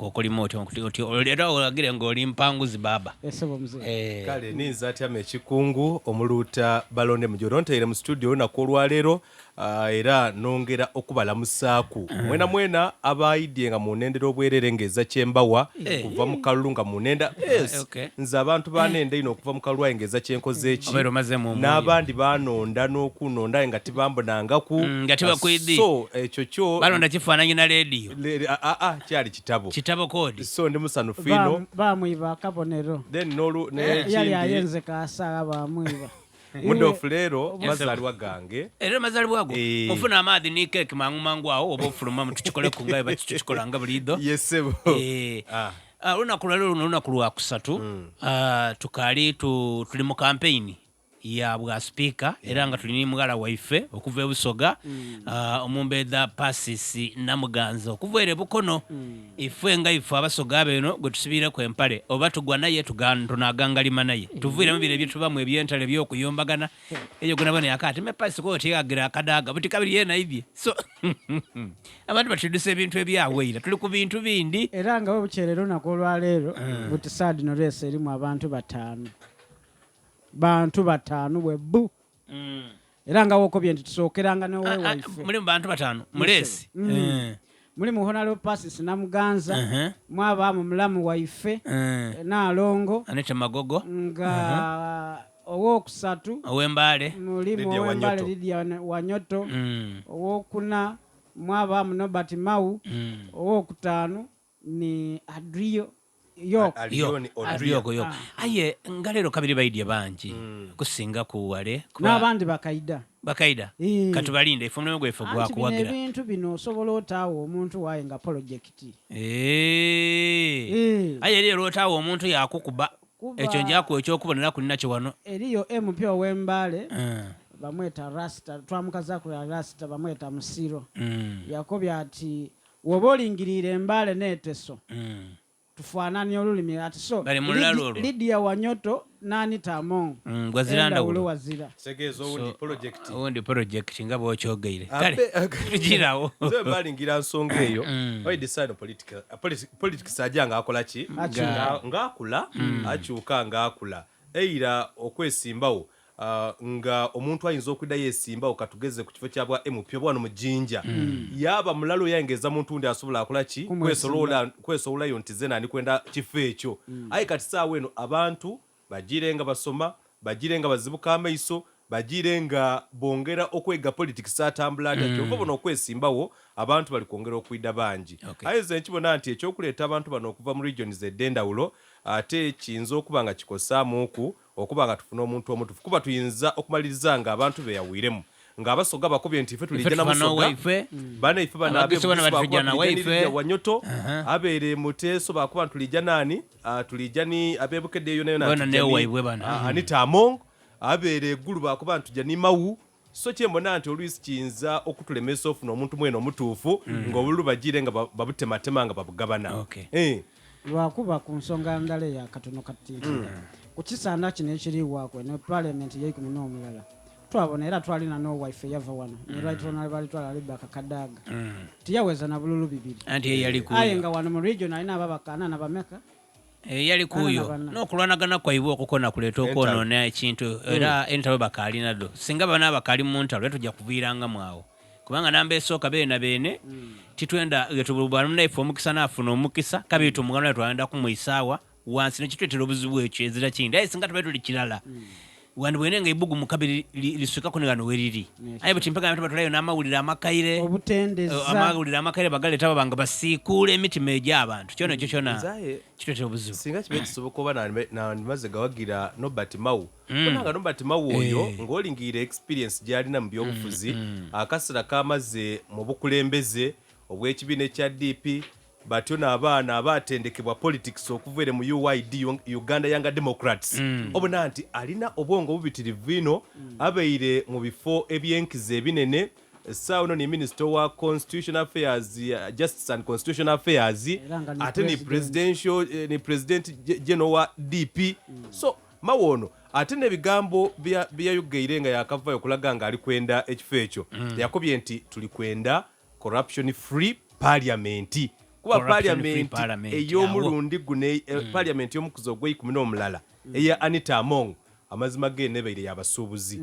kokolimo oti olera olagire ngoli mpanguzi baba esebo mzee kale ninza atyama ekikungu omuluuta balonde mujoro ntaire mu studio naku olwaleero era nongera okubalamusaaku mwena abaayidye nga munendera obwerere ng'eza kyembawa kuva mu kalulu nga munenda nze abantu banenda ino okuva mu kalulu aye ng'eza kyenkoze eki n'abandi banonda n'okunonda nga tibambonangaku nga tibakwidi so ekyo kyo balonda kifaananyi na leediyo kyali kitabo kodi so ndi musanufu ino bamwiba akabonero then yali ayenze kaasala bamwiba mudofu leero mazaalibwa gange era mazaalibwa go ofuna amaadhi ni keeki mangu awo oba ofuluma mutukikole ku ngaye bakitukola nga bulido yesebo olunaku lwaleero luno olunaku lwakusatu tukaali tuli mu kampeyini ya bwa speaker era nga tulina mugala waife okuva ebusoga omumbeedha pasisi namuganza okuva ere bukono ife nga ife abasoga beno gwe tusibireku empale oba tugwa naye tunagangalima naye tuviiremu bire byetubamu ebyentale byokuyombagana eyo gonabona yakati me pasisi kootiagira akadaga buti kabiri yena ibye so abantu batudusa ebintu ebyaweira tuli ku bintu bindi era nga we bukyerero olunaku olwaleero buti saadi noleesa erimu abantu bataano bwebbu era nga wokobye nti tusookeranga newe waife mulimu bantu bataano mulesi muli muhonalo pasis namuganza mwabaamu mulamu waife naalongo anete magogo nga owokusatu owembaale mulimu owembaale Lydia Wanyoto owokuna mwabaamu Nobert Mau owokutaano ni Adrio Yoko. Aye ngalero kabiri baidye banji kusinga kuwale n'abandi bakaida katubalinde ifumwe gwefe gwa kuwagira ebintu bino osobola otaawo omuntu waye nga project aye lero otaawo omuntu yakukuba ekyo njako ekyokubonera kulina kiwano eriyo MP owembaale bamweta Rasta twamukazakula Rasta bamweta Musiro yakobya ati woba olingirira embaale neeteso tufanani olulimi ati so Lydia Wanyoto nani tamo gwaziranda ulo wazira segezo undi project nga bwokyogeire kale tujirawo ze balingira nsonga eyo why decide politics ajanga akola ki ngakula achuka ngakula eira okwesimbawo nga omuntu ayinza okwida yesimbawo katugeze ku kifo kyabwa MP bwano mujinja yaba mulalo yangeza muntu ndi asobola akola ki kwesolola yontize nani kwenda kifo ekyo ayi kati saawe eno abantu bagirenga basoma bagirenga bazibuka amaiso bagirenga bongera okwega politics atambula atyo obona okwesimbawo abantu bali kwongera okwida banji ayeze nkibona nti ekyokuleeta abantu bano okuva mu regions edendawulo ate kiyinza okuba nga kikosaamu oku okuba nga tufuna omuntu omutufu kuba tuyinza okumaliriza nga abantu beyawiremu nga abasoga bakobye nti ife tulijja na musoga bana ife bana abe Wanyoto abere muteso bakuba tulijja nani tulijja ni abebukedde yo nayo Anita Among abere gulu bakuba tujja ni Mau so kyembona nti olwisi kiyinza okutulemesa ofuna omuntu mwene omutuufu ng'obululu bagire nga babutematema nga babugabana lwakuba ku nsonga ndala ya katono kati kukisaana kino ekiriwakwe ne parliament y'ekumi n'omulala twabona era twalina no wife yava wano ne right honorable bali twala Rebecca Kadaga tiyaweza na bululu bibiri anti yali kuyo ayenga wano mu region alina ababakana na bameka yali kuyo n'okulwanagana kwaibwa okukona kuleeta okwonoona ekintu era entabo bakalina do singa bana bakali mu ntalo tujja kuviiranga mwawo kubanga namba esooka beene titwenda getubulubwanaife omukisa naafuna omukisa kabitu omugano twagenda kumwisaawa wansi nekitwetera obuzibu ekyo ezira kindi aye singa tubaye tuli kirala wandi bwenenga ibugu mukabiri lisukako nigano weriri aye buti mpaka abantu batulayo n'amawulire amakaire amawulire amakaire bagaleeta babanga basiikuula emitima egy'abantu kyono ekyo kyona kitwetera obuzibu singa kibe kisoboka oba nandimaze gawagira Nobert Mau kunanga Nobert Mau oyo ng'olingira experience gy'alina mu byobufuzi akasera kamaze mu bukulembeze obw'ekibiina ekya DP batyo n'abaana abatendekebwa politics okuva mu UYD Uganda Young Democrats obona nti alina obwongo bubitirivu bino abeire mu bifo ebyenkize ebinene essaawa eno ni Minister wa Constitutional Affairs Justice and Constitutional Affairs ate ni President General wa DP so mawono ate n'ebigambo byayogeire nga yakavayo okulaga nga ali kwenda ekifo ekyo yakobye nti tuli kwenda corruption free parliament kuba parliament ey'omulundi guno parliament y'omukuzo ogw'ekumi n'omulala eya Anita Among amazima g'ennebeire y'abasuubuzi